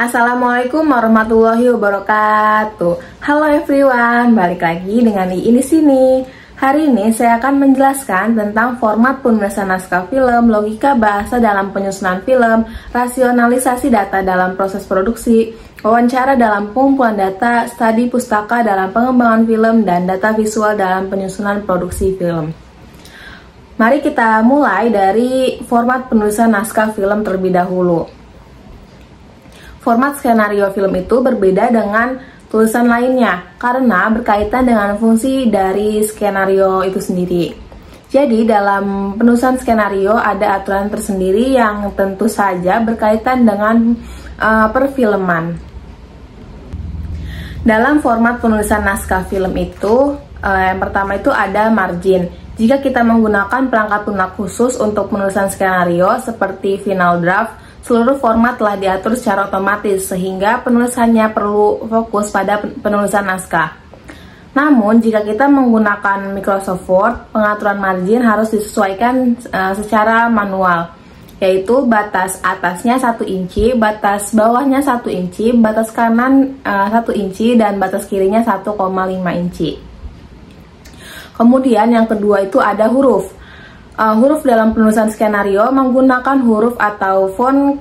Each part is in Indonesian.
Assalamualaikum warahmatullahi wabarakatuh. Halo everyone, balik lagi dengan Iin di sini. Hari ini saya akan menjelaskan tentang format penulisan naskah film, logika bahasa dalam penyusunan film, rasionalisasi data dalam proses produksi, wawancara dalam pengumpulan data, studi pustaka dalam pengembangan film, dan data visual dalam penyusunan produksi film. Mari kita mulai dari format penulisan naskah film terlebih dahulu. Format skenario film itu berbeda dengan tulisan lainnya karena berkaitan dengan fungsi dari skenario itu sendiri. Jadi dalam penulisan skenario ada aturan tersendiri yang tentu saja berkaitan dengan perfilman. Dalam format penulisan naskah film itu, yang pertama itu ada margin. Jika kita menggunakan perangkat lunak khusus untuk penulisan skenario seperti final draft, seluruh format telah diatur secara otomatis sehingga penulisannya perlu fokus pada penulisan naskah. Namun, jika kita menggunakan Microsoft Word, pengaturan margin harus disesuaikan secara manual, yaitu batas atasnya 1 inci, batas bawahnya 1 inci, batas kanan 1 inci, dan batas kirinya 1,5 inci. Kemudian yang kedua itu ada huruf. Huruf dalam penulisan skenario menggunakan huruf atau font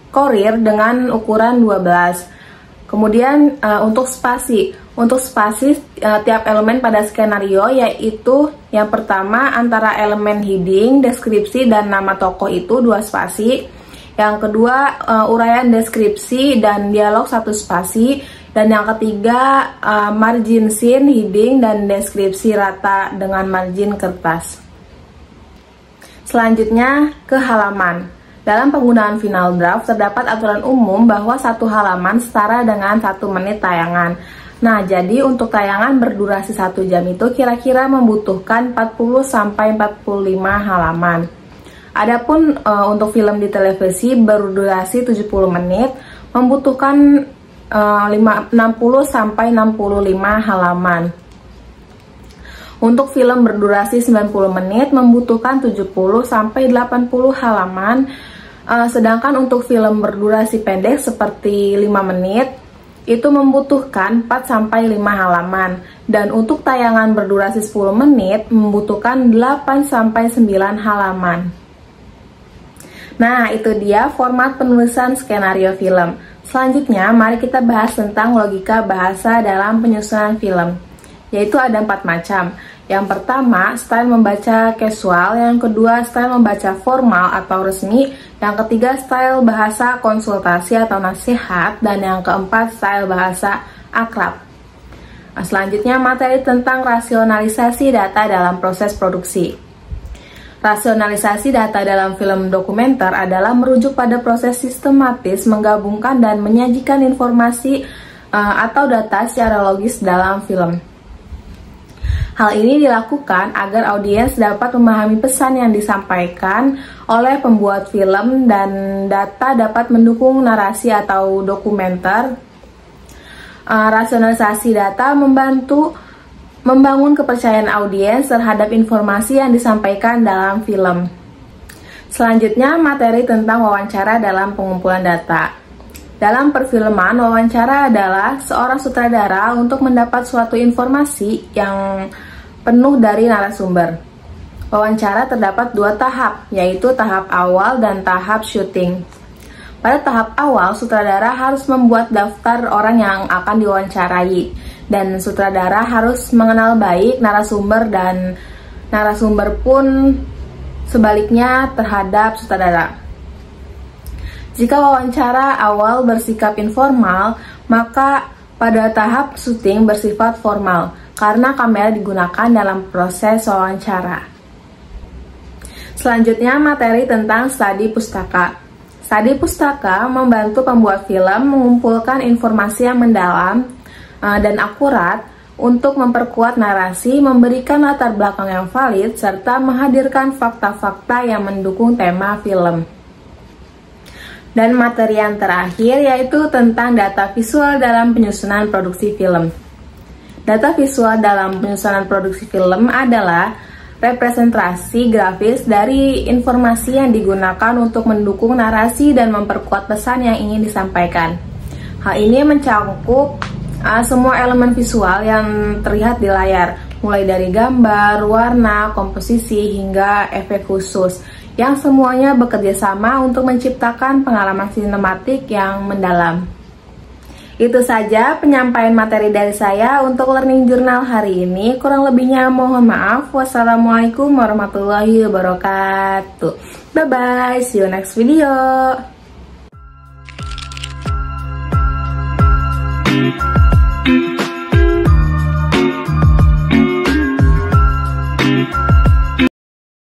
Courier dengan ukuran 12. Kemudian untuk spasi tiap elemen pada skenario yaitu yang pertama antara elemen heading, deskripsi, dan nama tokoh itu 2 spasi. Yang kedua uraian deskripsi dan dialog 1 spasi. Dan yang ketiga margin scene, heading, dan deskripsi rata dengan margin kertas. Selanjutnya ke halaman. Dalam penggunaan final draft terdapat aturan umum bahwa 1 halaman setara dengan 1 menit tayangan. Nah, jadi untuk tayangan berdurasi 1 jam itu kira-kira membutuhkan 40-45 halaman. Adapun untuk film di televisi berdurasi 70 menit membutuhkan 60-65 halaman. Untuk film berdurasi 90 menit membutuhkan 70-80 halaman, sedangkan untuk film berdurasi pendek seperti 5 menit itu membutuhkan 4-5 halaman, dan untuk tayangan berdurasi 10 menit membutuhkan 8-9 halaman. Nah, itu dia format penulisan skenario film. Selanjutnya, mari kita bahas tentang logika bahasa dalam penyusunan film, yaitu ada 4 macam. Yang pertama, style membaca casual, yang kedua, style membaca formal atau resmi, yang ketiga, style bahasa konsultasi atau nasihat, dan yang keempat, style bahasa akrab. Nah, selanjutnya, materi tentang rasionalisasi data dalam proses produksi. Rasionalisasi data dalam film dokumenter adalah merujuk pada proses sistematis menggabungkan dan menyajikan informasi atau data secara logis dalam film. Hal ini dilakukan agar audiens dapat memahami pesan yang disampaikan oleh pembuat film dan data dapat mendukung narasi atau dokumenter. Rasionalisasi data membantu membangun kepercayaan audiens terhadap informasi yang disampaikan dalam film. Selanjutnya, materi tentang wawancara dalam pengumpulan data. Dalam perfilman, wawancara adalah seorang sutradara untuk mendapat suatu informasi yang penuh dari narasumber. Wawancara terdapat 2 tahap, yaitu tahap awal dan tahap syuting. Pada tahap awal, sutradara harus membuat daftar orang yang akan diwawancarai, dan sutradara harus mengenal baik narasumber dan narasumber pun sebaliknya terhadap sutradara. Jika wawancara awal bersikap informal, maka pada tahap syuting bersifat formal karena kamera digunakan dalam proses wawancara. Selanjutnya, materi tentang studi pustaka. Studi pustaka membantu pembuat film mengumpulkan informasi yang mendalam dan akurat untuk memperkuat narasi, memberikan latar belakang yang valid, serta menghadirkan fakta-fakta yang mendukung tema film. Dan materi yang terakhir yaitu tentang data visual dalam penyusunan produksi film. Data visual dalam penyusunan produksi film adalah representasi grafis dari informasi yang digunakan untuk mendukung narasi dan memperkuat pesan yang ingin disampaikan. Hal ini mencakup semua elemen visual yang terlihat di layar, mulai dari gambar, warna, komposisi, hingga efek khusus, yang semuanya bekerja sama untuk menciptakan pengalaman sinematik yang mendalam. Itu saja penyampaian materi dari saya untuk Learning Journal hari ini. Kurang lebihnya mohon maaf. Wassalamualaikum warahmatullahi wabarakatuh. Bye-bye, see you next video.